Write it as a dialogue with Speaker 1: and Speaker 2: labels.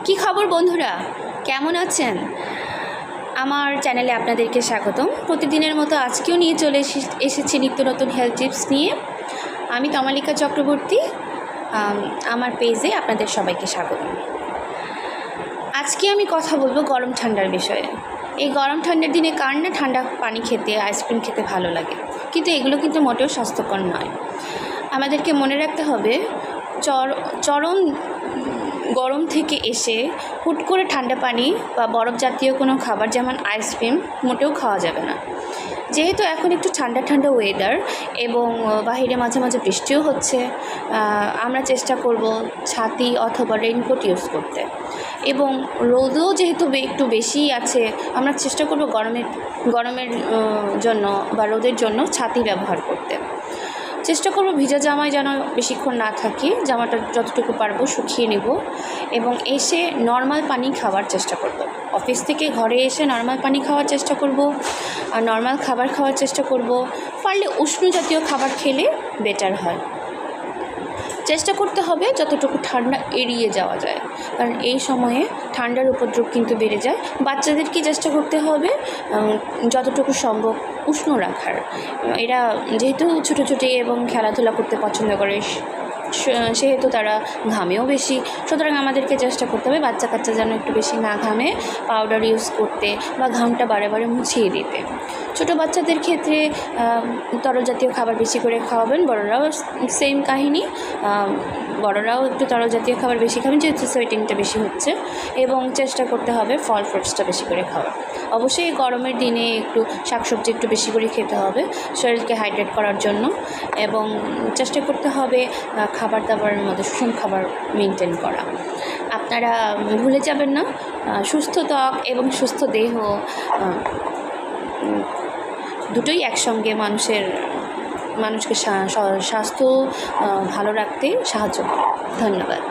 Speaker 1: কি খবর বন্ধুরা, কেমন আছেন? আমার চ্যানেলে আপনাদেরকে স্বাগতম। প্রতিদিনের মতো আজকেও নিয়ে চলে এসেছি নিত্য নতুন হেলথ টিপস নিয়ে। আমি তমালিকা চক্রবর্তী, আমার পেজে আপনাদের সবাইকে স্বাগতম। আজকে আমি কথা বলবো গরম ঠান্ডার বিষয়ে। এই গরম ঠান্ডার দিনে কার না ঠান্ডা পানি খেতে, আইসক্রিম খেতে ভালো লাগে, কিন্তু এগুলো কিন্তু মোটেও স্বাস্থ্যকর নয়। আমাদেরকে মনে রাখতে হবে, চরম গরম থেকে এসে হুট করে ঠান্ডা পানি বা বরফ জাতীয় কোনো খাবার যেমন আইসক্রিম মোটেও খাওয়া যাবে না। যেহেতু এখন একটু ঠান্ডা ঠান্ডা ওয়েদার এবং বাহিরে মাঝে মাঝে বৃষ্টিও হচ্ছে, আমরা চেষ্টা করব ছাতি অথবা রেইনকোট ইউজ করতে, এবং রোদও যেহেতু একটু বেশিই আছে, আমরা চেষ্টা করব গরমের জন্য বা রোদের জন্য ছাতি ব্যবহার করতে। চেষ্টা করব ভিজা জামায় যেন বেশিক্ষণ না থাকি, জামাটা যতটুকু পারবো শুকিয়ে নেব এবং এসে নর্মাল পানি খাওয়ার চেষ্টা করব। অফিস থেকে ঘরে এসে নর্মাল পানি খাওয়ার চেষ্টা করব, আর নর্মাল খাবার খাওয়ার চেষ্টা করব। পারলে উষ্ণ জাতীয় খাবার খেলে বেটার হয়। চেষ্টা করতে হবে যতটুকু ঠান্ডা এড়িয়ে যাওয়া যায়, কারণ এই সময়ে ঠান্ডার উপদ্রব কিন্তু বেড়ে যায়। বাচ্চাদেরকে চেষ্টা করতে হবে যতটুকু সম্ভব উষ্ণ রাখার। এরা যেহেতু ছোটোছুটি এবং খেলাধুলা করতে পছন্দ করে, সেহেতু তারা ঘামেও বেশি। সুতরাং আমাদেরকে চেষ্টা করতে হবে বাচ্চা কাচ্চা যেন একটু বেশি না ঘামে, পাউডার ইউজ করতে বা ঘামটা বারে বারে মুছিয়ে দিতে। ছোটো বাচ্চাদের ক্ষেত্রে তরল জাতীয় খাবার বেশি করে খাওয়াবেন। বড়রাও সেম কাহিনী, বড়রাও একটু তরল জাতীয় খাবার বেশি খাবেন যেহেতু সোয়েটিংটা বেশি হচ্ছে, এবং চেষ্টা করতে হবে ফল ফ্রুটসটা বেশি করে খাওয়ার। অবশ্যই গরমের দিনে একটু শাকসবজি একটু বেশি করে খেতে হবে শরীরকে হাইড্রেট করার জন্য, এবং চেষ্টা করতে হবে খাবার দাবারের মধ্যে সুষম খাবার মেনটেন করা। আপনারা ভুলে যাবেন না, সুস্থ ত্বক এবং সুস্থ দেহ দুটোই একসঙ্গে মানুষকে স্বাস্থ্য ভালো রাখতে সাহায্য করে। ধন্যবাদ।